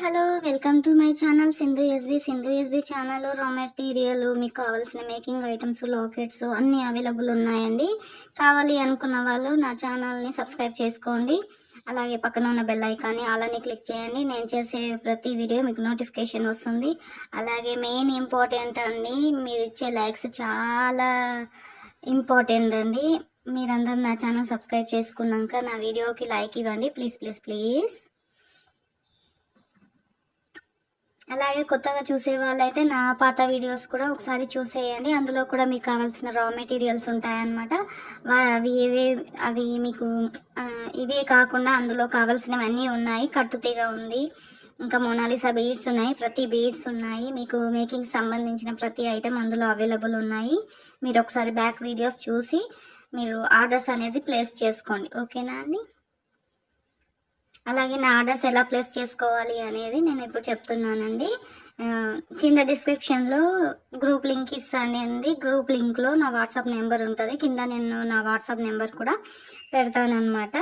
Hello welcome to my channel Sindhu SB ఛానల్లో raw material మీకు కావాల్సిన మేకింగ్ ఐటమ్స్ లాకెట్స్ అన్నీ అవైలబుల్ ఉన్నాయండి. కావాలి అనుకున్న వాళ్ళు నా ఛానల్ని సబ్స్క్రైబ్ చేసుకోండి. అలాగే పక్కన ఉన్న బెల్ ఐకాన్ని అలానే క్లిక్ చేయండి. నేను చేసే ప్రతి వీడియో మీకు నోటిఫికేషన్ వస్తుంది. అలాగే మెయిన్ ఇంపార్టెంట్ అండి, మీరు ఇచ్చే లైక్స్ చాలా ఇంపార్టెంట్ అండి. మీరందరూ నా ఛానల్ సబ్స్క్రైబ్ చేసుకున్నాక నా వీడియోకి లైక్ ఇవ్వండి ప్లీజ్. అలాగే కొత్తగా చూసే వాళ్ళైతే నా పాత వీడియోస్ కూడా ఒకసారి చూసేయండి. అందులో కూడా మీకు కావాల్సిన రా మెటీరియల్స్ ఉంటాయన్నమాట. అవి మీకు ఇవే కాకుండా అందులో కావాల్సినవన్నీ ఉన్నాయి. కట్టుతీగ ఉంది, ఇంకా మొనాలిసా బీడ్స్ ఉన్నాయి, ప్రతి బీడ్స్ ఉన్నాయి. మీకు మేకింగ్ సంబంధించిన ప్రతి ఐటెం అందులో అవైలబుల్ ఉన్నాయి. మీరు ఒకసారి బ్యాక్ వీడియోస్ చూసి మీరు ఆర్డర్స్ అనేది ప్లేస్ చేసుకోండి, ఓకేనా అండి? అలాగే నా ఆర్డర్స్ ఎలా ప్లేస్ చేసుకోవాలి అనేది నేను ఇప్పుడు చెప్తున్నానండి. కింద డిస్క్రిప్షన్లో గ్రూప్ లింక్ ఇస్తానండి. గ్రూప్ లింక్లో నా వాట్సాప్ నెంబర్ ఉంటుంది. కింద నేను నా వాట్సాప్ నెంబర్ కూడా పెడతానమాట.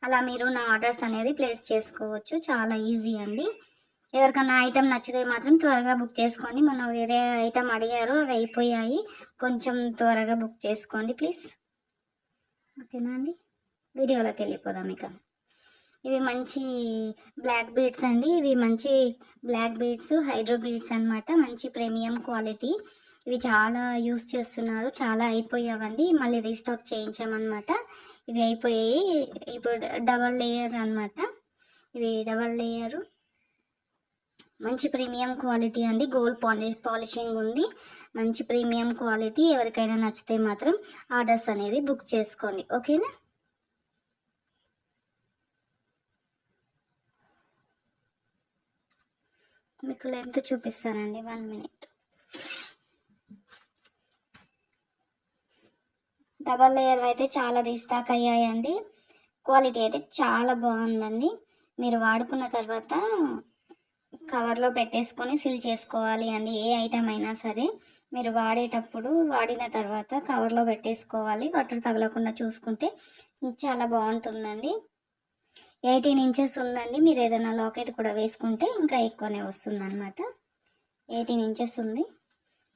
అలా మీరు నా ఆర్డర్స్ అనేది ప్లేస్ చేసుకోవచ్చు. చాలా ఈజీ అండి. ఎవరికన్నా ఐటెం నచ్చితే మాత్రం త్వరగా బుక్ చేసుకోండి. మొన్న వేరే ఐటెం అడిగారు, అవి అయిపోయాయి. కొంచెం త్వరగా బుక్ చేసుకోండి ప్లీజ్, ఓకేనా అండి? వీడియోలోకి వెళ్ళిపోదాం. ఇవి మంచి బ్లాక్ బీడ్స్ అండి. ఇవి మంచి బ్లాక్ బీడ్స్, హైడ్రో బీడ్స్ అనమాట. మంచి ప్రీమియం క్వాలిటీ. ఇవి చాలా యూస్ చేస్తున్నారు, చాలా అయిపోయావండి. మళ్ళీ రీస్టాక్ చేయించామన్నమాట. ఇవి అయిపోయాయి. ఇప్పుడు డబల్ లేయర్ అనమాట. ఇవి డబల్ లేయరు, మంచి ప్రీమియం క్వాలిటీ అండి. గోల్డ్ పాలిషింగ్ ఉంది, మంచి ప్రీమియం క్వాలిటీ. ఎవరికైనా నచ్చితే మాత్రం ఆర్డర్స్ అనేది బుక్ చేసుకోండి, ఓకేనా? మీకు లెంత్ చూపిస్తానండి, 1 మినిట్. డబల్ లేయర్ అయితే చాలా రీస్టాక్ అయ్యాయండి. క్వాలిటీ అయితే చాలా బాగుందండి. మీరు వాడుకున్న తర్వాత కవర్లో పెట్టేసుకొని సీల్ చేసుకోవాలి అండి. ఏ ఐటమ్ అయినా సరే మీరు వాడిన తర్వాత కవర్లో పెట్టేసుకోవాలి. వాటర్ తగలకుండా చూసుకుంటే చాలా బాగుంటుందండి. 18 ఇంచెస్ ఉందండి. మీరు ఏదైనా లాకెట్ కూడా వేసుకుంటే ఇంకా ఎక్కువనే వస్తుంది అనమాట. 18 ఇంచెస్ ఉంది.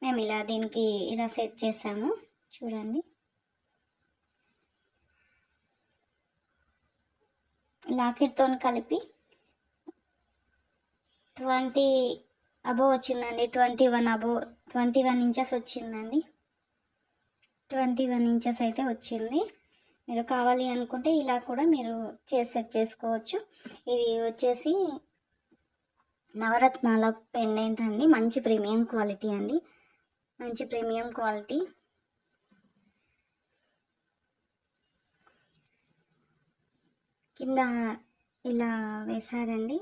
మేము దీనికి ఇలా సెట్ చేసాము, చూడండి. లాకెట్తో కలిపి 20 అబోవ్ వచ్చిందండి. 21 ఇంచెస్ వచ్చిందండి. 21 ఇంచెస్ అయితే వచ్చింది. మీరు కావాలి అనుకుంటే ఇలా కూడా మీరు సెట్ చేసుకోవచ్చు. ఇది వచ్చేసి నవరత్నాల పెండెంట్ అండి. మంచి ప్రీమియం క్వాలిటీ అండి, మంచి ప్రీమియం క్వాలిటీ. కింద ఇలా వేశారండి.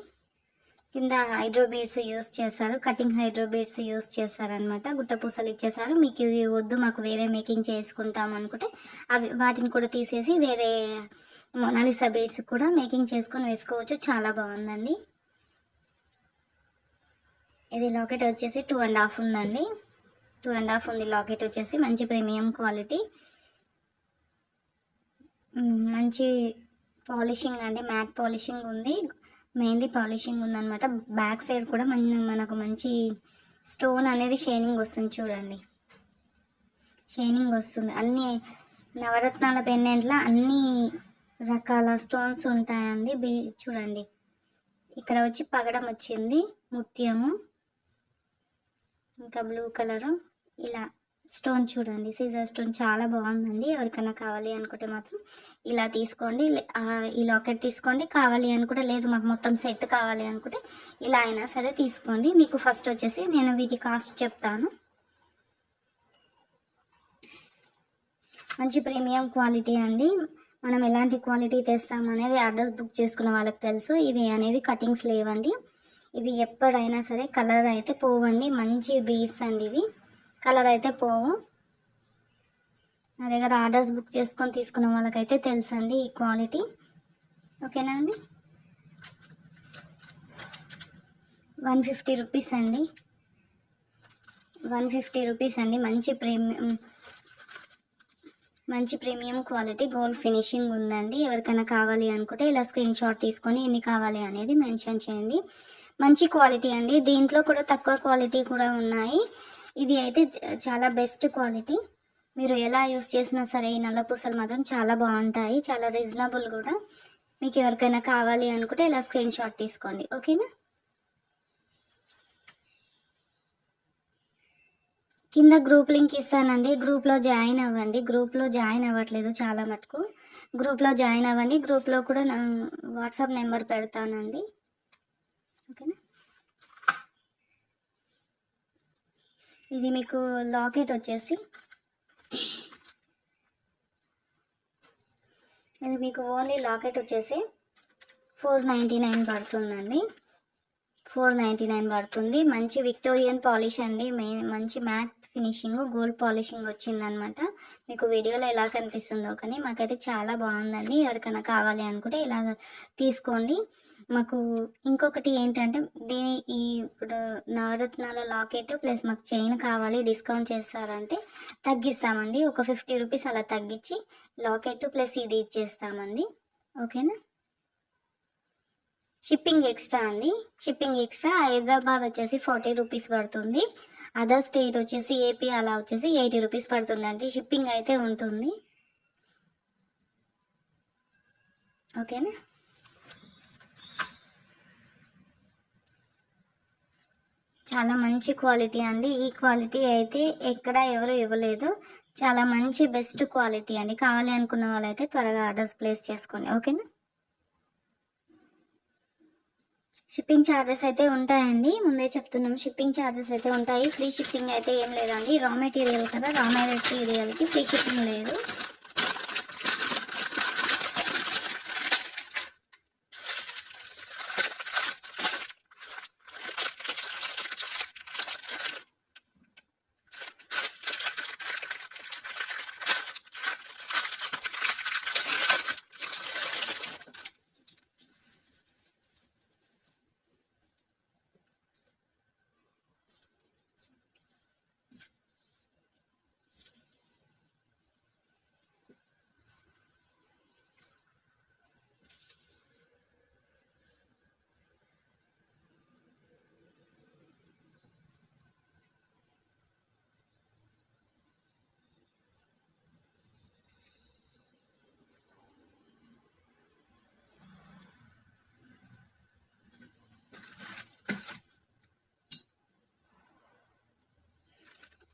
కింద హైడ్రో బీడ్స్ యూస్ చేశారు, కటింగ్ హైడ్రో బీడ్స్ యూస్ చేశారనమాట. గుట్ట పూసలు ఇచ్చేసారు. మీకు ఇవి వద్దు, మాకు వేరే మేకింగ్ చేసుకుంటాం అనుకుంటే వాటిని కూడా తీసేసి వేరే మొనాలిసా బీడ్స్ కూడా మేకింగ్ చేసుకొని వేసుకోవచ్చు. చాలా బాగుందండి. ఇది లాకెట్ వచ్చేసి 2.5 ఉందండి. 2.5 ఉంది లాకెట్ వచ్చేసి. మంచి ప్రీమియం క్వాలిటీ, మంచి పాలిషింగ్ అండి. మ్యాట్ పాలిషింగ్ ఉంది, మెహందీ పాలిషింగ్ ఉందన్నమాట. బ్యాక్ సైడ్ కూడా మనకు మంచి స్టోన్ అనేది షైనింగ్ వస్తుంది, చూడండి. షైనింగ్ వస్తుంది. అన్ని నవరత్నాల పెండెంట్లో అన్ని రకాల స్టోన్స్ ఉంటాయండి. చూడండి, ఇక్కడ వచ్చి పగడం వచ్చింది, ముత్యము, ఇంకా బ్లూ కలరు. ఇలా స్టోన్ చూడండి, సీజర్ స్టోన్ చాలా బాగుందండి. ఎవరికైనా కావాలి అనుకుంటే మాత్రం ఇలా తీసుకోండి. ఈ లాకెట్ తీసుకోండి. కావాలి అనుకుంటే, లేదు మాకు మొత్తం సెట్ కావాలి అనుకుంటే ఇలా అయినా సరే తీసుకోండి. మీకు ఫస్ట్ వచ్చేసి నేను వీటి కాస్ట్ చెప్తాను. మంచి ప్రీమియం క్వాలిటీ అండి. మనం ఎలాంటి క్వాలిటీ తెస్తామనేది అడ్రస్ బుక్ చేసుకున్న వాళ్ళకి తెలుసు. ఇవి అనేది కటింగ్స్ లేవండి. ఇవి ఎప్పుడైనా సరే కలర్ అయితే పోవండి. మంచి బీడ్స్ అండి ఇవి, కలర్ అయితే పోవు. నా దగ్గర ఆర్డర్స్ బుక్ చేసుకొని తీసుకున్న వాళ్ళకైతే తెలుసండి ఈ క్వాలిటీ, ఓకేనా అండి? 150 రూపీస్ అండి. 150 రూపీస్ అండి. మంచి ప్రీమియం క్వాలిటీ గోల్డ్ ఫినిషింగ్ ఉందండి. ఎవరికైనా కావాలి అనుకుంటే ఇలా స్క్రీన్ షాట్ తీసుకొని ఎన్ని కావాలి అనేది మెన్షన్ చేయండి. మంచి క్వాలిటీ అండి. దీంట్లో కూడా తక్కువ క్వాలిటీ కూడా ఉన్నాయి. ఇది అయితే చాలా బెస్ట్ క్వాలిటీ. మీరు ఎలా యూస్ చేసినా సరే ఈ నల్ల పూసలు మాత్రం చాలా బాగుంటాయి. చాలా రీజనబుల్ కూడా. మీకు ఎవరికైనా కావాలి అనుకుంటే ఇలా స్క్రీన్ షాట్ తీసుకోండి. ఓకేనా? కింద గ్రూప్ లింక్ ఇస్తానండి. గ్రూప్లో జాయిన్ అవ్వండి. గ్రూప్లో జాయిన్ అవ్వట్లేదు చాలా మటుకు. గ్రూప్లో జాయిన్ అవ్వండి. గ్రూప్లో కూడా నా వాట్సాప్ నెంబర్ పెడతానండి. ఓకేనా? ఇది మీకు లాకెట్ వచ్చేసి ఇది మీకు ఓన్లీ లాకెట్ వచ్చేసి 499 పడుతుందండి. 499 పడుతుంది. మంచి విక్టోరియన్ పాలిష్ అండి. మంచి మ్యాట్ ఫినిషింగ్ గోల్డ్ పాలిషింగ్ వచ్చిందనమాట. మీకు వీడియోలో ఎలా కనిపిస్తుందో కానీ మాకైతే చాలా బాగుందండి. ఎవరికైనా కావాలి అనుకుంటే ఇలా తీసుకోండి. మాకు ఇంకొకటి ఏంటంటే ఇప్పుడు నవరత్నాల లాకెట్ ప్లస్ మాకు చైన్ కావాలి, డిస్కౌంట్ చేస్తారంటే తగ్గిస్తామండి. ఒక 50 రూపీస్ అలా తగ్గించి లాకెట్ ప్లస్ ఇది ఇచ్చేస్తామండి. ఓకేనా? షిప్పింగ్ ఎక్స్ట్రా అండి. Shipping extra. హైదరాబాద్ వచ్చేసి 40 రూపీస్ పడుతుంది. అదర్ స్టేట్ వచ్చేసి ఏపీ అలా వచ్చేసి 80 రూపీస్ పడుతుందండి. షిప్పింగ్ అయితే ఉంటుంది. ఓకేనా? చాలా మంచి క్వాలిటీ అండి. ఈ క్వాలిటీ అయితే ఎక్కడ ఎవరు ఇవ్వలేదు. చాలా మంచి బెస్ట్ క్వాలిటీ అండి. కావాలి అనుకున్న వాళ్ళైతే త్వరగా ఆర్డర్స్ ప్లేస్ చేసుకోండి. ఓకేనా? షిప్పింగ్ ఛార్జెస్ అయితే ఉంటాయండి. ముందే చెప్తున్నాం, షిప్పింగ్ ఛార్జెస్ అయితే ఉంటాయి. ఫ్రీ షిప్పింగ్ అయితే ఏం లేదండి. రా మెటీరియల్ కదా, రా మెటీరియల్కి ఫ్రీ షిప్పింగ్ లేదు.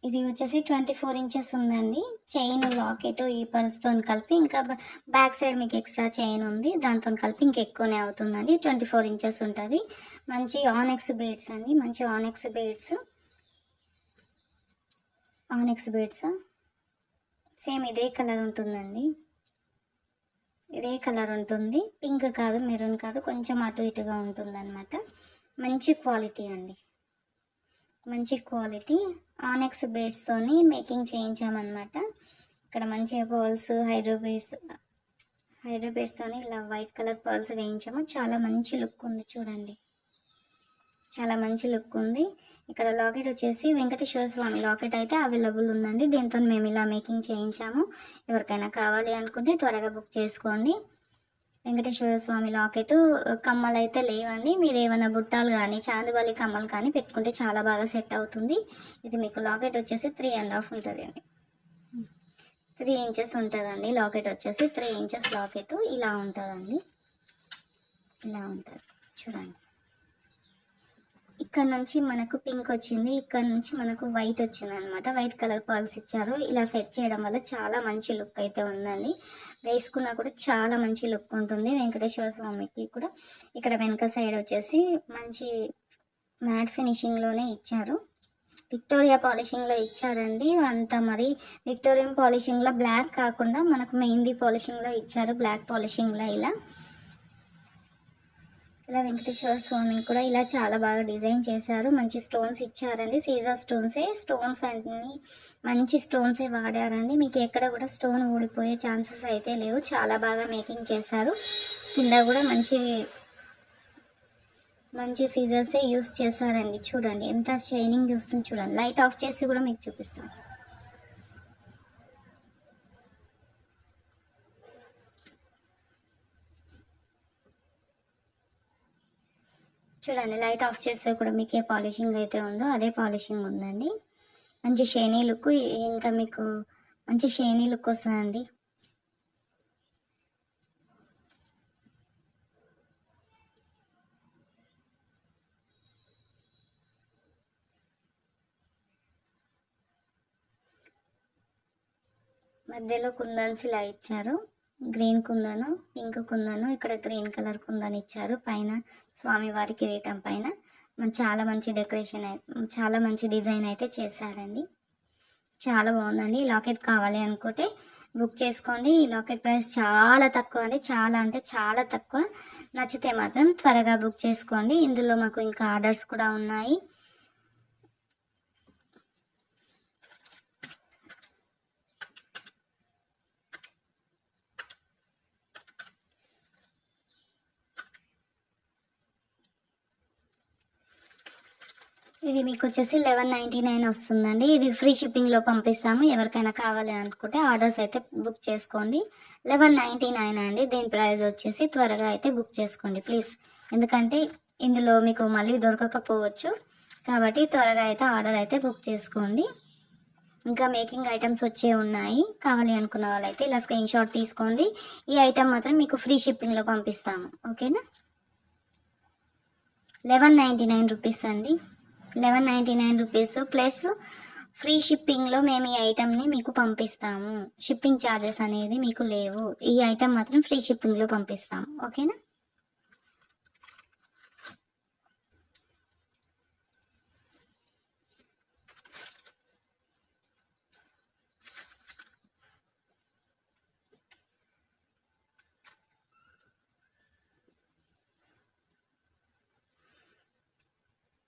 ఇది వచ్చేసి 24 ఇంచెస్ ఉందండి. చైన్ లాకెట్ ఈ పర్స్తో కలిపి ఇంకా బ్యాక్ సైడ్ మీకు ఎక్స్ట్రా చైన్ ఉంది. దాంతో కలిపి ఇంకా ఎక్కువనే అవుతుందండి. 24 ఇంచెస్ ఉంటుంది. మంచి ఆనెక్స్ బీడ్స్ అండి. మంచి ఆనెక్స్ బీడ్స్ సేమ్ ఇదే కలర్ ఉంటుందండి. ఇదే కలర్ ఉంటుంది. పింక్ కాదు, మెరూన్ కాదు, కొంచెం అటు ఇటుగా ఉంటుంది అనమాట. మంచి క్వాలిటీ అండి. మంచి క్వాలిటీ ఆనెక్స్ బీడ్స్తోని మేకింగ్ చేయించామన్నమాట. ఇక్కడ మంచిగా పర్ల్స్ హైడ్రోబీడ్స్తోని ఇలా వైట్ కలర్ పర్ల్స్ వేయించాము. చాలా మంచి లుక్ ఉంది చూడండి. చాలా మంచి లుక్ ఉంది. ఇక్కడ లాకెట్ వచ్చేసి వెంకటేశ్వర స్వామి లాకెట్ అయితే అవైలబుల్ ఉందండి. దీంతో మేము ఇలా మేకింగ్ చేయించాము. ఎవరికైనా కావాలి అనుకుంటే త్వరగా బుక్ చేసుకోండి. వెంకటేశ్వర స్వామి లాకెట్. కమ్మలు అయితే లేవండి. మీరు ఏమైనా బుట్టాలు కానీ చాందివాలి కమ్మలు కానీ పెట్టుకుంటే చాలా బాగా సెట్ అవుతుంది. ఇది మీకు లాకెట్ వచ్చేసి 3.5 ఉంటుంది అండి. 3 ఇంచెస్ ఉంటుందండి లాకెట్ వచ్చేసి. 3 ఇంచెస్ లాకెట్ ఇలా ఉంటుందండి. ఇలా ఉంటుంది చూడండి. ఇక్కడ నుంచి మనకు పింక్ వచ్చింది, ఇక్కడ నుంచి మనకు వైట్ వచ్చింది అనమాట. వైట్ కలర్ పర్ల్స్ ఇచ్చారు. ఇలా సెట్ చేయడం వల్ల చాలా మంచి లుక్ అయితే ఉందండి. వేసుకున్నా కూడా చాలా మంచి లుక్ ఉంటుంది. వెంకటేశ్వర స్వామికి కూడా ఇక్కడ వెనక సైడ్ వచ్చేసి మంచి మ్యాట్ ఫినిషింగ్లోనే ఇచ్చారు. విక్టోరియా పాలిషింగ్లో ఇచ్చారండి. అంత మరి విక్టోరియన్ పాలిషింగ్లో బ్లాక్ కాకుండా మనకు మెహందీ పాలిషింగ్లో ఇచ్చారు. బ్లాక్ పాలిషింగ్లో ఇలా వెంకటేశ్వర స్వామిని కూడా ఇలా చాలా బాగా డిజైన్ చేశారు. మంచి స్టోన్స్ ఇచ్చారండి. సీజర్ స్టోన్స్ అన్ని మంచి స్టోన్సే వాడారండి. మీకు ఎక్కడ కూడా స్టోన్ ఊడిపోయే ఛాన్సెస్ అయితే లేవు. చాలా బాగా మేకింగ్ చేశారు. కింద కూడా మంచి సీజర్సే యూస్ చేశారండి. చూడండి ఎంత షైనింగ్ వస్తుంది చూడండి. లైట్ ఆఫ్ చేసి కూడా మీకు చూపిస్తాను. చూడండి లైట్ ఆఫ్ చేస్తే కూడా మీకు ఏ పాలిషింగ్ అయితే ఉందో అదే పాలిషింగ్ ఉందండి. మంచి షైనీ లుక్, ఇంకా మీకు మంచి షైనీ లుక్ వస్తుందండి. మధ్యలో కుందన్స్ ఇలా ఇచ్చారు. గ్రీన్ కుందను, పింక్ కుందను, ఇక్కడ గ్రీన్ కలర్ కుందన్ ఇచ్చారు. పైన స్వామివారి కిరీటం పైన చాలా మంచి డెకరేషన్, చాలా మంచి డిజైన్ అయితే చేశారండి. చాలా బాగుందండి. ఈ లాకెట్ కావాలి అనుకుంటే బుక్ చేసుకోండి. ఈ లాకెట్ ప్రైస్ చాలా తక్కువ అండి, చాలా అంటే చాలా తక్కువ. నచ్చితే మాత్రం త్వరగా బుక్ చేసుకోండి. ఇందులో మాకు ఇంకా ఆర్డర్స్ కూడా ఉన్నాయి. ఇది మీకు వచ్చేసి 1199 వస్తుందండి. ఇది ఫ్రీ షిప్పింగ్లో పంపిస్తాము. ఎవరికైనా కావాలి అనుకుంటే ఆర్డర్స్ అయితే బుక్ చేసుకోండి. 1199 అండి దీని ప్రైస్ వచ్చేసి. త్వరగా అయితే బుక్ చేసుకోండి ప్లీజ్, ఎందుకంటే ఇందులో మీకు మళ్ళీ దొరకకపోవచ్చు కాబట్టి త్వరగా అయితే ఆర్డర్ అయితే బుక్ చేసుకోండి. ఇంకా మేకింగ్ ఐటమ్స్ వచ్చే ఉన్నాయి. కావాలి అనుకున్న వాళ్ళైతే ఇలా స్క్రీన్ షాట్ తీసుకోండి. ఈ ఐటమ్ మాత్రం మీకు ఫ్రీ షిప్పింగ్లో పంపిస్తాము. ఓకేనా? 1199 రూపీస్ అండి. 1199 రూపీస్ ప్లస్ ఫ్రీ షిప్పింగ్లో మేము ఈ ఐటమ్ని మీకు పంపిస్తాము. షిప్పింగ్ ఛార్జెస్ అనేది మీకు లేవు. ఈ ఐటమ్ మాత్రం ఫ్రీ షిప్పింగ్లో పంపిస్తాము. ఓకేనా?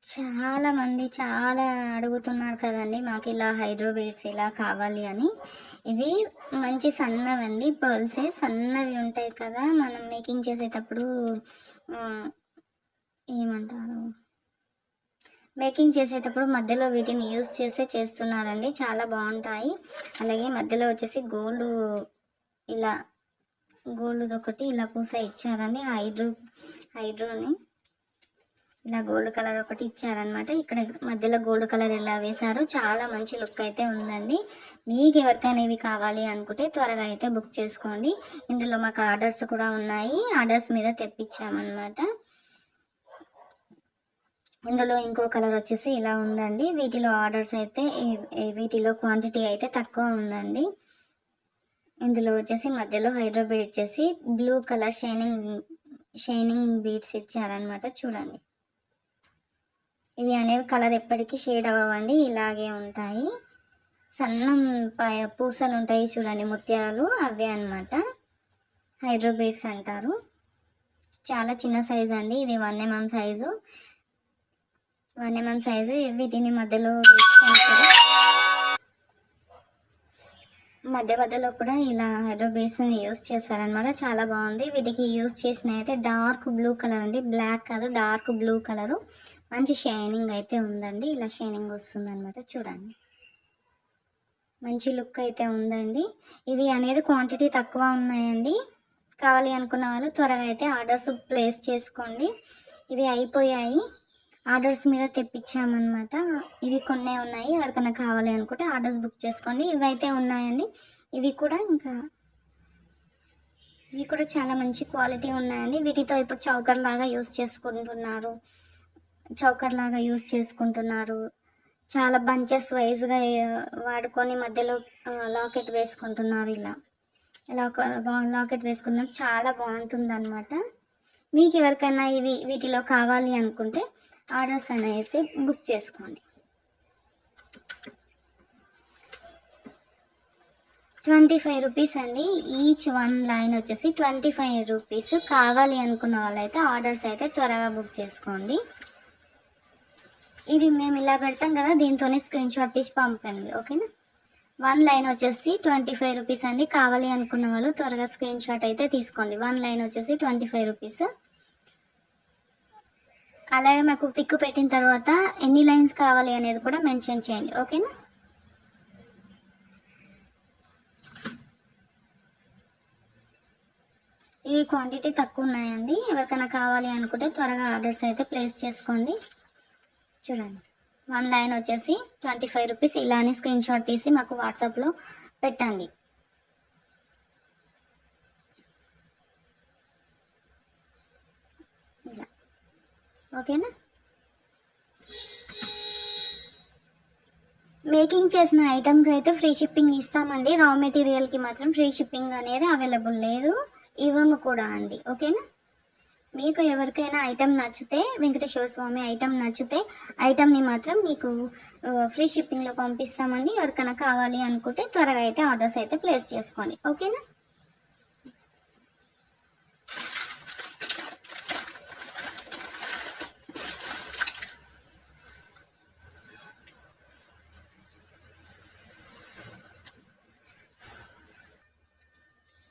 చాలామంది చాలా అడుగుతున్నారు కదండి, మాకు ఇలా హైడ్రో బీడ్స్ ఇలా కావాలి అని. ఇవి మంచి సన్నవండి, పర్ల్సే సన్నవి ఉంటాయి కదా, మనం మేకింగ్ చేసేటప్పుడు ఏమంటారు, మేకింగ్ చేసేటప్పుడు మధ్యలో వీటిని యూజ్ చేస్తున్నారండి. చాలా బాగుంటాయి. అలాగే మధ్యలో వచ్చేసి ఇలా గోల్డ్ ఒకటి ఇలా పూస ఇచ్చారండి. హైడ్రోని ఇలా గోల్డ్ కలర్ ఒకటి ఇచ్చారనమాట. ఇక్కడ మధ్యలో గోల్డ్ కలర్ ఇలా వేశారు. చాలా మంచి లుక్ అయితే ఉందండి. మీకు ఎవరికైనా ఇవి కావాలి అనుకుంటే త్వరగా అయితే బుక్ చేసుకోండి. ఇందులో మాకు ఆర్డర్స్ కూడా ఉన్నాయి. ఆర్డర్స్ మీద తెప్పించామన్నమాట. ఇందులో ఇంకో కలర్ వచ్చేసి ఇలా ఉందండి. వీటిలో ఆర్డర్స్ అయితే వీటిలో క్వాంటిటీ అయితే తక్కువ ఉందండి. ఇందులో వచ్చేసి మధ్యలో హైడ్రో బీడ్ వచ్చేసి బ్లూ కలర్ షైనింగ్ బీడ్స్ ఇచ్చారనమాట. చూడండి, ఇవి అనేవి కలర్ ఎప్పటికీ షేడ్ అవ్వండి, ఇలాగే ఉంటాయి. సన్నం పూసలు ఉంటాయి చూడండి, ముత్యాలు, అవే అనమాట హైడ్రో బీడ్స్ అంటారు. చాలా చిన్న సైజు అండి ఇది, 1 mm సైజు. 1 mm size. వీటిని మధ్యలో మధ్యలో కూడా ఇలా హైడ్రో బీడ్స్ని యూస్ చేశారనమాట. చాలా బాగుంది. వీటికి యూస్ చేసిన అయితే డార్క్ బ్లూ కలర్ అండి, బ్లాక్ కాదు, డార్క్ బ్లూ కలరు. మంచి షైనింగ్ అయితే ఉందండి. ఇలా షైనింగ్ వస్తుంది అనమాట. చూడండి, మంచి లుక్ అయితే ఉందండి. ఇవి అనేది క్వాంటిటీ తక్కువ ఉన్నాయండి. కావాలి అనుకున్న వాళ్ళు త్వరగా అయితే ఆర్డర్స్ ప్లేస్ చేసుకోండి. ఇవి అయిపోయాయి, ఆర్డర్స్ మీద తెప్పించామన్నమాట. ఇవి కొన్నే ఉన్నాయి. ఎవరికైనా కావాలి అనుకుంటే ఆర్డర్స్ బుక్ చేసుకోండి. ఇవైతే ఉన్నాయండి. ఇవి కూడా చాలా మంచి క్వాలిటీ ఉన్నాయండి. వీటితో ఇప్పుడు చౌకర్ లాగా యూస్ చేసుకుంటున్నారు. చాలా బంచెస్ వైజ్గా వాడుకొని మధ్యలో లాకెట్ వేసుకుంటున్నారు. ఇలా లాకెట్ వేసుకున్నాం, చాలా బాగుంటుంది అనమాట. మీకు ఎవరికైనా వీటిలో కావాలి అనుకుంటే ఆర్డర్స్ అనేది బుక్ చేసుకోండి. 25 రూపీస్ అండి. ఈచ్ 1 లైన్ వచ్చేసి 25 రూపీస్. కావాలి అనుకున్న వాళ్ళైతే ఆర్డర్స్ అయితే త్వరగా బుక్ చేసుకోండి. ఇది మేము ఇలా పెడతాం కదా, దీంతోనే స్క్రీన్ షాట్ తీసి పంపండి. ఓకేనా? 1 లైన్ వచ్చేసి 25 రూపీస్ అండి. కావాలి అనుకున్న వాళ్ళు త్వరగా స్క్రీన్ షాట్ అయితే తీసుకోండి. 1 లైన్ వచ్చేసి 25 రూపీస్. అలాగే మాకు పిక్ పెట్టిన తర్వాత ఎన్ని లైన్స్ కావాలి అనేది కూడా మెన్షన్ చేయండి. ఓకేనా? ఇవి క్వాంటిటీ తక్కువ ఉన్నాయండి. ఎవరికైనా కావాలి అనుకుంటే త్వరగా ఆర్డర్స్ అయితే ప్లేస్ చేసుకోండి. చూడండి, 1 లైన్ వచ్చేసి 25 రూపీస్. ఇలానే స్క్రీన్ షాట్ తీసి మాకు వాట్సాప్లో పెట్టండి. ఇలా ఓకేనా. మేకింగ్ చేసిన ఐటమ్కి అయితే ఫ్రీ షిప్పింగ్ ఇస్తామండి. రా మెటీరియల్కి మాత్రం ఫ్రీ షిప్పింగ్ అనేది అవైలబుల్ లేదు, ఇవ్వము కూడా అండి. ఓకేనా. మీకు ఎవరికైనా ఐటమ్ నచ్చితే, వెంకటేశ్వర స్వామి ఐటమ్ నచ్చితే ఐటమ్ని మాత్రం మీకు ఫ్రీ షిప్పింగ్లో పంపిస్తామండి. ఎవరికైనా కావాలి అనుకుంటే త్వరగా అయితే ఆర్డర్స్ అయితే ప్లేస్ చేసుకోండి. ఓకేనా.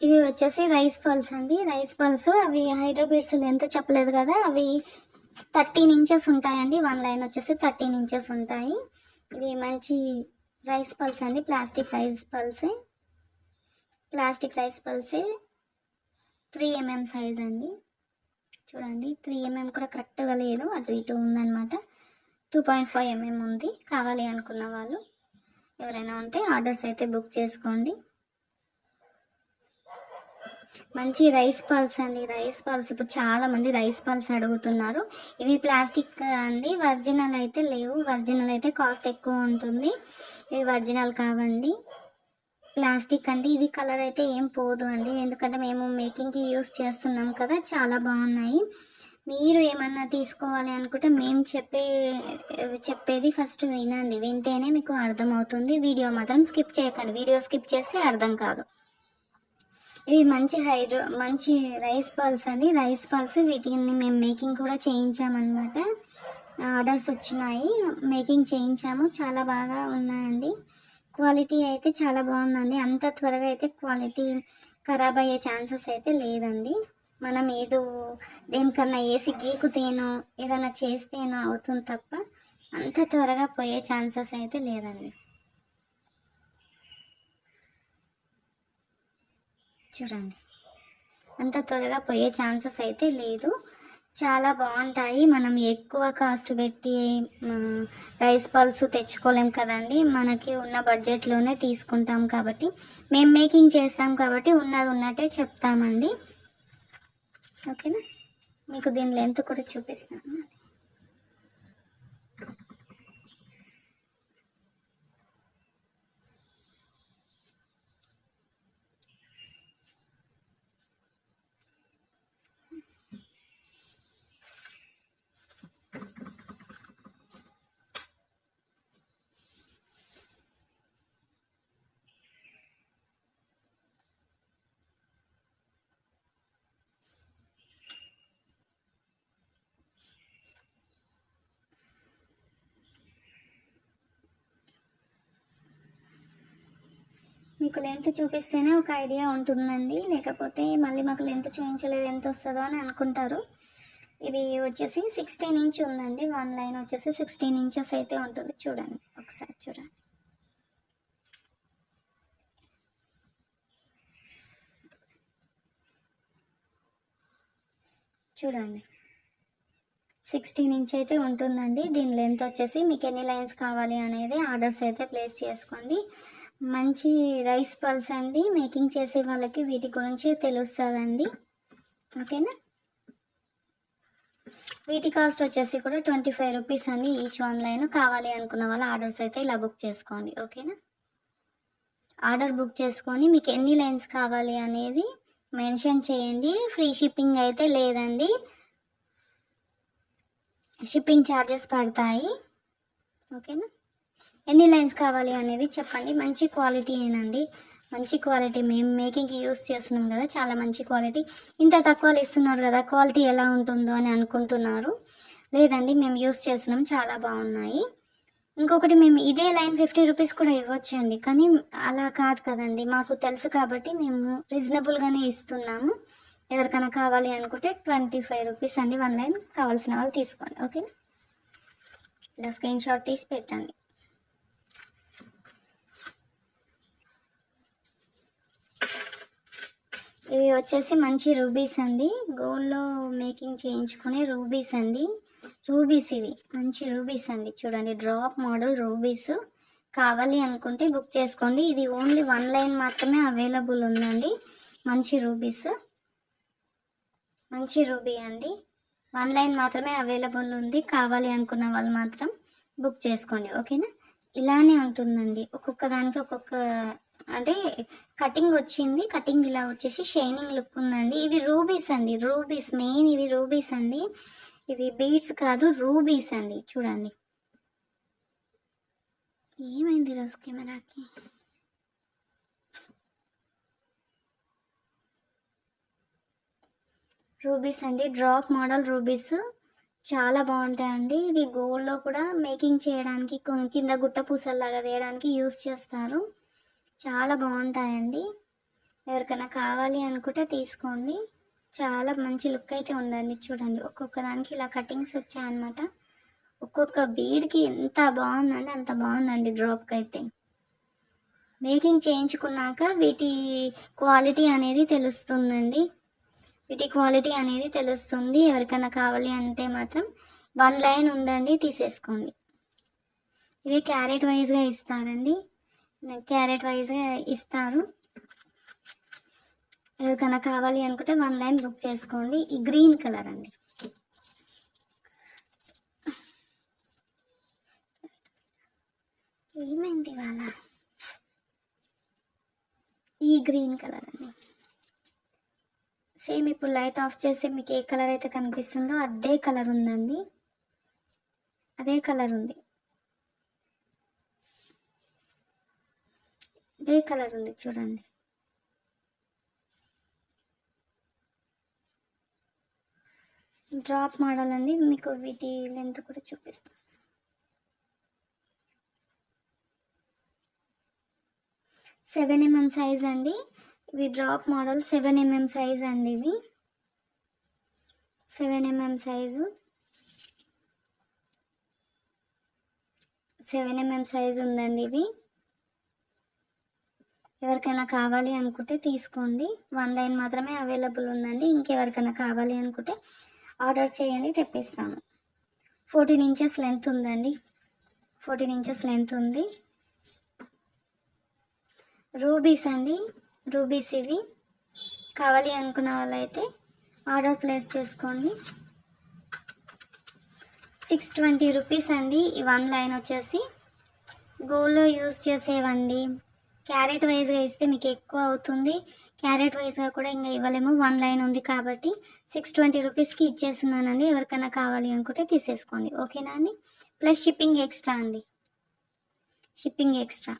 ఇవి వచ్చేసి రైస్ పల్స్ అండి. రైస్ పల్స్ అవి హైడ్రోబీడ్స్ లెంత్ చెప్పలేదు కదా, అవి 13 ఇంచెస్ ఉంటాయండి. 1 లైన్ వచ్చేసి 13 ఇంచెస్ ఉంటాయి. ఇవి మంచి రైస్ పల్స్ అండి. ప్లాస్టిక్ రైస్ పల్సే 3 mm సైజ్ అండి. చూడండి, 3 mm కూడా కరెక్ట్గా లేదు, అటు ఇటు ఉందన్నమాట. 2.5 mm ఉంది. కావాలి అనుకున్న వాళ్ళు ఎవరైనా ఉంటే ఆర్డర్స్ అయితే బుక్ చేసుకోండి. మంచి రైస్ పల్స్ అండి. రైస్ పల్స్ ఇప్పుడు చాలామంది రైస్ పల్స్ అడుగుతున్నారు. ఇవి ప్లాస్టిక్ అండి, ఒరిజినల్ అయితే లేవు. ఒరిజినల్ అయితే కాస్ట్ ఎక్కువ ఉంటుంది. ఇవి ఒరిజినల్ కావండి, ప్లాస్టిక్ అండి. ఇవి కలర్ అయితే ఏం పోదు అండి, ఎందుకంటే మేము మేకింగ్కి యూస్ చేస్తున్నాం కదా. చాలా బాగున్నాయి. మీరు ఏమన్నా తీసుకోవాలి అనుకుంటే మేము చెప్పేది ఫస్ట్ వినండి, వింటేనే మీకు అర్థమవుతుంది. వీడియో మాత్రం స్కిప్ చేయకండి, వీడియో స్కిప్ చేస్తే అర్థం కాదు. ఇవి మంచి రైస్ పల్స్ అండి. రైస్ పల్స్ వీటిని మేము మేకింగ్ కూడా చేయించామన్నమాట. ఆర్డర్స్ వచ్చినాయి, మేకింగ్ చేయించాము. చాలా బాగా ఉన్నాయండి. క్వాలిటీ అయితే చాలా బాగుందండి. అంత త్వరగా అయితే క్వాలిటీ ఖరాబ్ అయ్యే ఛాన్సెస్ అయితే లేదండి. మనం దేనికన్నా వేసి గీకుతేనో ఏదైనా చేస్తేనో అవుతుంది తప్ప అంత త్వరగా పోయే ఛాన్సెస్ అయితే లేదండి. చూడండి, అంత త్వరగా పోయే ఛాన్సెస్ అయితే లేదు. చాలా బాగుంటాయి. మనం ఎక్కువ కాస్ట్ పెట్టి రైస్ పల్స్ తెచ్చుకోలేం కదండి. మనకి ఉన్న బడ్జెట్లోనే తీసుకుంటాం కాబట్టి, మేము మేకింగ్ చేస్తాం కాబట్టి ఉన్నది ఉన్నట్టే చెప్తామండి. ఓకేనా. మీకు దీని లెంత్ కూడా చూపిస్తాను. మీకు లెంత్ చూపిస్తేనే ఒక ఐడియా ఉంటుందండి, లేకపోతే మళ్ళీ మాకు లెంత్ చూపించలేదు ఎంత వస్తుందో అని అనుకుంటారు. ఇది వచ్చేసి 16 ఇంచ్ ఉందండి. 1 లైన్ వచ్చేసి 16 ఇంచెస్ అయితే ఉంటుంది. చూడండి, ఒకసారి చూడండి. చూడండి, 16 ఇంచ్ అయితే ఉంటుందండి. దీని లెంత్ వచ్చేసి మీకు ఎన్ని లైన్స్ కావాలి అనేది ఆర్డర్స్ అయితే ప్లేస్ చేసుకోండి. మంచి రైస్ పల్స్ అండి. మేకింగ్ చేసే వాళ్ళకి వీటి గురించి తెలుస్తుందండి. ఓకేనా. వీటి కాస్ట్ వచ్చేసి కూడా 25 రూపీస్ అండి ఈచ్ 1 లైన్. కావాలి అనుకున్న వాళ్ళ ఆర్డర్స్ అయితే ఇలా బుక్ చేసుకోండి. ఓకేనా. ఆర్డర్ బుక్ చేసుకొని మీకు ఎన్ని లైన్స్ కావాలి అనేది మెన్షన్ చేయండి. ఫ్రీ షిప్పింగ్ అయితే లేదండి, షిప్పింగ్ ఛార్జెస్ పడతాయి. ఓకేనా. ఎన్ని లైన్స్ కావాలి అనేది చెప్పండి. మంచి క్వాలిటీ ఏనండి, మంచి క్వాలిటీ. మేము మేకింగ్కి యూస్ చేస్తున్నాం కదా, చాలా మంచి క్వాలిటీ. ఇంత తక్కువలో ఇస్తున్నారు కదా, క్వాలిటీ ఎలా ఉంటుందో అని అనుకుంటున్నారు. లేదండి, మేము యూస్ చేస్తున్నాం, చాలా బాగున్నాయి. ఇంకొకటి, మేము ఇదే లైన్ 50 రూపీస్ కూడా ఇవ్వచ్చండి, కానీ అలా కాదు కదండి. మాకు తెలుసు కాబట్టి మేము రీజనబుల్గానే ఇస్తున్నాము. ఎవరికైనా కావాలి అనుకుంటే 25 రూపీస్ అండి 1 లైన్. కావాల్సిన వాళ్ళు తీసుకోండి. ఓకే, ఇలా స్క్రీన్ షాట్ తీసి పెట్టండి. ఇవి వచ్చేసి మంచి రూబీస్ అండి, గోల్డ్లో మేకింగ్ చేయించుకునే రూబీస్ అండి. రూబీస్ ఇవి మంచి రూబీస్ అండి, చూడండి డ్రాప్ మోడల్ రూబీస్. కావాలి అనుకుంటే బుక్ చేసుకోండి. ఇది ఓన్లీ 1 లైన్ మాత్రమే అవైలబుల్ ఉందండి. మంచి రూబీస్, మంచి రూబీ అండి. 1 లైన్ మాత్రమే అవైలబుల్ ఉంది. కావాలి అనుకున్న వాళ్ళు మాత్రం బుక్ చేసుకోండి, ఓకేనా. ఇలానే ఉంటుందండి, ఒక్కొక్క దానికి ఒక్కొక్క అంటే కటింగ్ వచ్చింది. కటింగ్ ఇలా వచ్చేసి షైనింగ్ లుక్ ఉందండి. ఇవి రూబీస్ అండి, రూబీస్ మెయిన్ ఇవి రూబీస్ అండి. ఇవి బీడ్స్ కాదు, రూబీస్ అండి. చూడండి ఏమైంది రోజు కెమెరాకి. రూబీస్ అండి, డ్రాప్ మోడల్ రూబీస్ చాలా బాగుంటాయండి. ఇవి గోల్డ్లో కూడా మేకింగ్ చేయడానికి కింద గుట్ట పూసల్లాగా వేయడానికి యూస్ చేస్తారు. చాలా బాగుంటాయండి. ఎవరికైనా కావాలి అనుకుంటే తీసుకోండి. చాలా మంచి లుక్ అయితే ఉందండి. చూడండి ఒక్కొక్క దానికి ఇలా కటింగ్స్ వచ్చాయన్నమాట. ఒక్కొక్క బీడ్కి ఎంత బాగుందండి అంత బాగుందండి. డ్రాప్కి అయితే మేకింగ్ చేయించుకున్నాక వీటి క్వాలిటీ అనేది తెలుస్తుందండి. వీటి క్వాలిటీ అనేది తెలుస్తుంది. ఎవరికైనా కావాలి అంటే మాత్రం 1 లైన్ ఉందండి, తీసేసుకోండి. ఇవి క్యారెట్ వైజ్గా ఇస్తారండి, క్యారెట్ వైజ్గా ఇస్తారు. ఎవరికైనా కావాలి అనుకుంటే 1 లైన్ బుక్ చేసుకోండి. ఈ గ్రీన్ కలర్ అండి, ఏమైంది వాళ్ళ, ఈ గ్రీన్ కలర్ అండి. సేమ్ ఇప్పుడు లైట్ ఆఫ్ చేసి మీకు ఏ కలర్ అయితే కనిపిస్తుందో అదే కలర్ ఉందండి, అదే కలర్ ఉంది, అదే కలర్ ఉంది. చూడండి డ్రాప్ మోడల్ అండి. మీకు వీటి లెంత్ కూడా చూపిస్తాను. 7 mm సైజ్ అండి. ఇవి డ్రాప్ మోడల్ 7 mm సైజ్ అండి. ఇవి 7 mm సైజు, 7 mm సైజు ఉందండి. ఇవి ఎవరికైనా కావాలి అనుకుంటే తీసుకోండి. 1 లైన్ మాత్రమే అవైలబుల్ ఉందండి. ఇంకెవరికైనా కావాలి అనుకుంటే ఆర్డర్ చేయండి, తెప్పిస్తాము. 14 inches లెంత్ ఉందండి, 14 inches లెంత్ ఉంది. రూబీస్ అండి, రూబీస్ ఇవి కావాలి అనుకున్న వాళ్ళైతే ఆర్డర్ ప్లేస్ చేసుకోండి. 620 రూపీస్ అండి. ఈ 1 లైన్ వచ్చేసి గోల్డ్లో యూజ్ చేసేవండి. క్యారెట్ వైజ్గా ఇస్తే మీకు ఎక్కువ అవుతుంది, క్యారెట్ వైజ్గా కూడా ఇంకా ఇవ్వలేము. 1 లైన్ ఉంది కాబట్టి 620 రూపీస్కి ఇచ్చేస్తున్నానండి. ఎవరికైనా కావాలి అనుకుంటే తీసేసుకోండి, ఓకేనా అండి. ప్లస్ షిప్పింగ్ ఎక్స్ట్రా అండి, షిప్పింగ్ ఎక్స్ట్రా.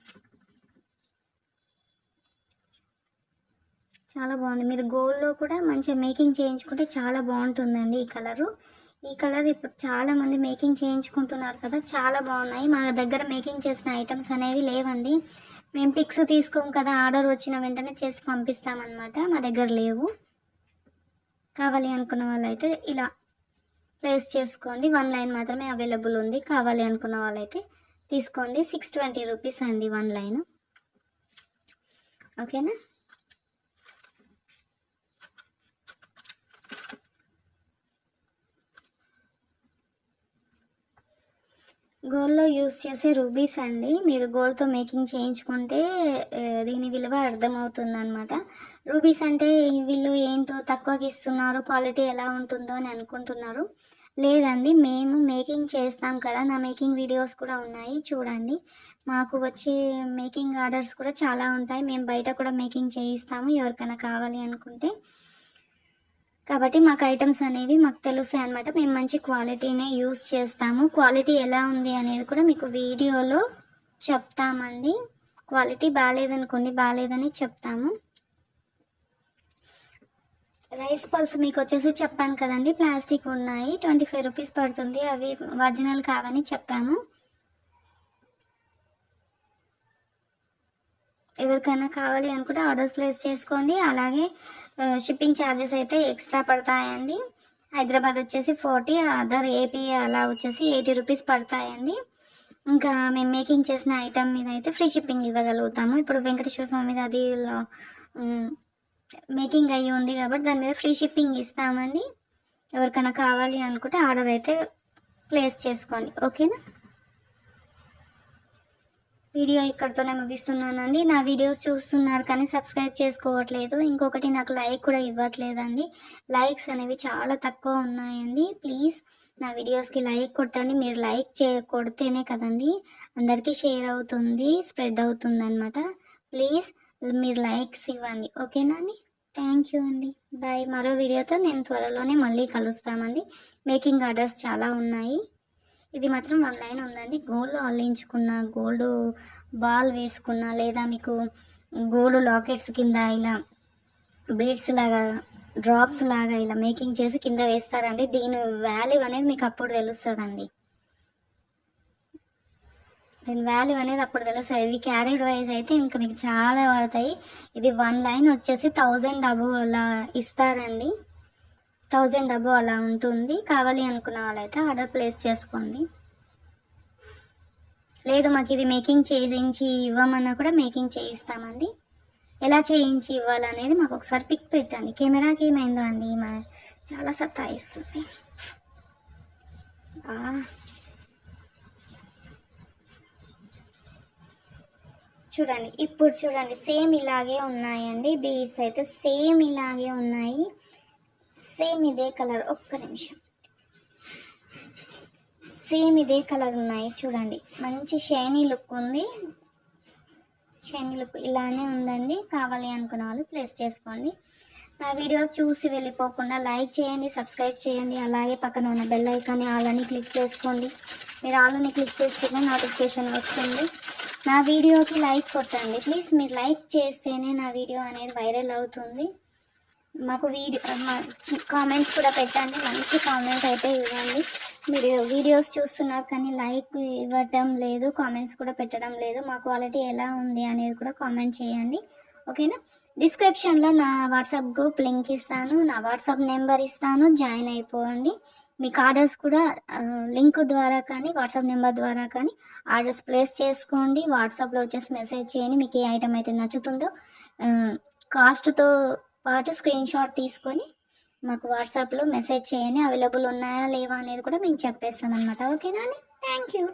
చాలా బాగుంది. మీరు గోల్డ్లో కూడా మంచిగా మేకింగ్ చేయించుకుంటే చాలా బాగుంటుందండి. ఈ కలర్ ఇప్పుడు చాలామంది మేకింగ్ చేయించుకుంటున్నారు కదా, చాలా బాగున్నాయి. మా దగ్గర మేకింగ్ చేసిన ఐటమ్స్ అనేవి లేవండి. మేము పిక్స్ తీసుకోము కదా, ఆర్డర్ వచ్చిన వెంటనే చేసి పంపిస్తామన్నమాట. మా దగ్గర లేవు. కావాలి అనుకున్న వాళ్ళైతే ఇలా ప్లేస్ చేసుకోండి. 1 లైన్ మాత్రమే అవైలబుల్ ఉంది. కావాలి అనుకున్న వాళ్ళైతే తీసుకోండి. 620 రూపీస్ అండి 1 లైన్, ఓకేనా. గోల్డ్లో యూస్ చేసే రూబీస్ అండి. మీరు గోల్డ్తో మేకింగ్ చేయించుకుంటే దీని విలువ అర్థమవుతుందన్నమాట. రూబీస్ అంటే వీళ్ళు ఏంటో తక్కువకి ఇస్తున్నారు, క్వాలిటీ ఎలా ఉంటుందో అని అనుకుంటున్నారు. లేదండి, మేము మేకింగ్ చేస్తాం కదా, నా మేకింగ్ వీడియోస్ కూడా ఉన్నాయి చూడండి. మాకు వచ్చే మేకింగ్ ఆర్డర్స్ కూడా చాలా ఉంటాయి. మేము బయట కూడా మేకింగ్ చేయిస్తాము ఎవరికైనా కావాలి అనుకుంటే. కాబట్టి మాకు ఐటమ్స్ అనేవి మాకు తెలుస్తాయి అన్నమాట. మేము మంచి క్వాలిటీనే యూస్ చేస్తాము. క్వాలిటీ ఎలా ఉంది అనేది కూడా మీకు వీడియోలో చెప్తామండి. క్వాలిటీ బాగాలేదనుకోండి, బాగాలేదని చెప్తాము. రైస్ పల్స్ మీకు వచ్చేసి చెప్పాను కదండి, ప్లాస్టిక్ ఉన్నాయి, 25 రూపీస్ పడుతుంది. అవి ఒరిజినల్ కావని చెప్పాము. ఎవరికైనా కావాలి అనుకుంటే ఆర్డర్స్ ప్లేస్ చేసుకోండి. అలాగే షిప్పింగ్ ఛార్జెస్ అయితే ఎక్స్ట్రా పడతాయండి. హైదరాబాద్ వచ్చేసి 40, అదర్ ఏపీ అలా వచ్చేసి 80 రూపీస్ పడతాయండి. ఇంకా మేము మేకింగ్ చేసిన ఐటమ్ మీద అయితే ఫ్రీ షిప్పింగ్ ఇవ్వగలుగుతాము. ఇప్పుడు వెంకటేశ్వర స్వామి అది మేకింగ్ అయ్యి ఉంది కాబట్టి దాని మీద ఫ్రీ షిప్పింగ్ ఇస్తామండి. ఎవరికైనా కావాలి అనుకుంటే ఆర్డర్ అయితే ప్లేస్ చేసుకోండి. ఓకేనా? వీడియో ఇక్కడితోనే ముగిస్తున్నానండి. నా వీడియోస్ చూస్తున్నారు కానీ సబ్స్క్రైబ్ చేసుకోవట్లేదు. ఇంకొకటి నాకు లైక్ కూడా ఇవ్వట్లేదండి. లైక్స్ అనేవి చాలా తక్కువ ఉన్నాయండి. ప్లీజ్ నా వీడియోస్కి లైక్ కొట్టండి. మీరు లైక్ కొడితేనే కదండి అందరికీ షేర్ అవుతుంది, స్ప్రెడ్ అవుతుంది అనమాట. ప్లీజ్ మీరు లైక్స్ ఇవ్వండి. ఓకేనా అండి? థ్యాంక్ యూ అండి. బాయ్. మరో వీడియోతో నేను త్వరలోనే మళ్ళీ కలుస్తామండి. మేకింగ్ ఆర్డర్స్ చాలా ఉన్నాయి. ఇది మాత్రం 1 లైన్ ఉందండి. గోల్డ్ అల్లించుకున్న, గోల్డ్ బాల్ వేసుకున్న, లేదా మీకు గోల్డ్ లాకెట్స్ కింద ఇలా బీడ్స్ లాగా, డ్రాప్స్ లాగా ఇలా మేకింగ్ చేసి కింద వేస్తారండి. దీని వాల్యూ అనేది మీకు అప్పుడు తెలుస్తుందండి. దీని వాల్యూ అనేది అప్పుడు తెలుస్తుంది. ఇవి క్యారెట్ వైజ్ అయితే ఇంకా మీకు చాలా పడతాయి. ఇది 1 లైన్ వచ్చేసి 1000 డబ్బు అలా ఇస్తారండి. 1000 డబ్బు అలా ఉంటుంది. కావాలి అనుకున్న వాళ్ళైతే ఆర్డర్ ప్లేస్ చేసుకోండి. లేదు మాకు ఇది మేకింగ్ చేయించి ఇవ్వమన్నా కూడా మేకింగ్ చేయిస్తామండి. ఎలా చేయించి ఇవ్వాలనేది మాకు ఒకసారి పిక్ పెట్టండి. కెమెరాకి ఏమైందో అండి, చాలా సతాయిస్తుంది. చూడండి, ఇప్పుడు చూడండి, సేమ్ ఇలాగే ఉన్నాయండి. బీడ్స్ అయితే సేమ్ ఇలాగే ఉన్నాయి. సేమ్ ఇదే కలర్. ఒక్క నిమిషం. సేమ్ ఇదే కలర్ ఉన్నాయి. చూడండి, మంచి షైనీ లుక్ ఉంది. షైనీ లుక్ ఇలానే ఉందండి. కావాలి అనుకున్న వాళ్ళు ప్లేస్ చేసుకోండి. నా వీడియోస్ చూసి వెళ్ళిపోకుండా లైక్ చేయండి, సబ్స్క్రైబ్ చేయండి. అలాగే పక్కన ఉన్న బెల్ ఐకాన్ని ఆల్ని క్లిక్ చేసుకోండి. మీరు ఆల్ని క్లిక్ చేసుకుంటే నోటిఫికేషన్ వస్తుంది. నా వీడియోకి లైక్ కొట్టండి ప్లీజ్. మీరు లైక్ చేస్తేనే నా వీడియో అనేది వైరల్ అవుతుంది. మాకు కామెంట్స్ కూడా పెట్టండి. మంచి కామెంట్ అయితే ఇవ్వండి. మీరు వీడియోస్ చూస్తున్నారు కానీ లైక్ ఇవ్వటం లేదు, కామెంట్స్ కూడా పెట్టడం లేదు. మా క్వాలిటీ ఎలా ఉంది అనేది కూడా కామెంట్ చేయండి. ఓకేనా? డిస్క్రిప్షన్లో నా వాట్సాప్ గ్రూప్ లింక్ ఇస్తాను, నా వాట్సాప్ నెంబర్ ఇస్తాను. జాయిన్ అయిపోండి. మీకు ఆర్డర్స్ కూడా లింక్ ద్వారా కానీ వాట్సాప్ నెంబర్ ద్వారా కానీ ఆర్డర్స్ ప్లేస్ చేసుకోండి. వాట్సాప్లో వచ్చేసి మెసేజ్ చేయండి. మీకు ఏ ఐటమ్ అయితే నచ్చుతుందో కాస్ట్తో పాటు స్క్రీన్ షాట్ తీసుకొని మాకు వాట్సాప్లో మెసేజ్ చేయండి. అవైలబుల్ ఉన్నాయా లేవా అనేది కూడా మేము చెప్పేస్తాం అనమాట. ఓకేనా అండి? Thank you.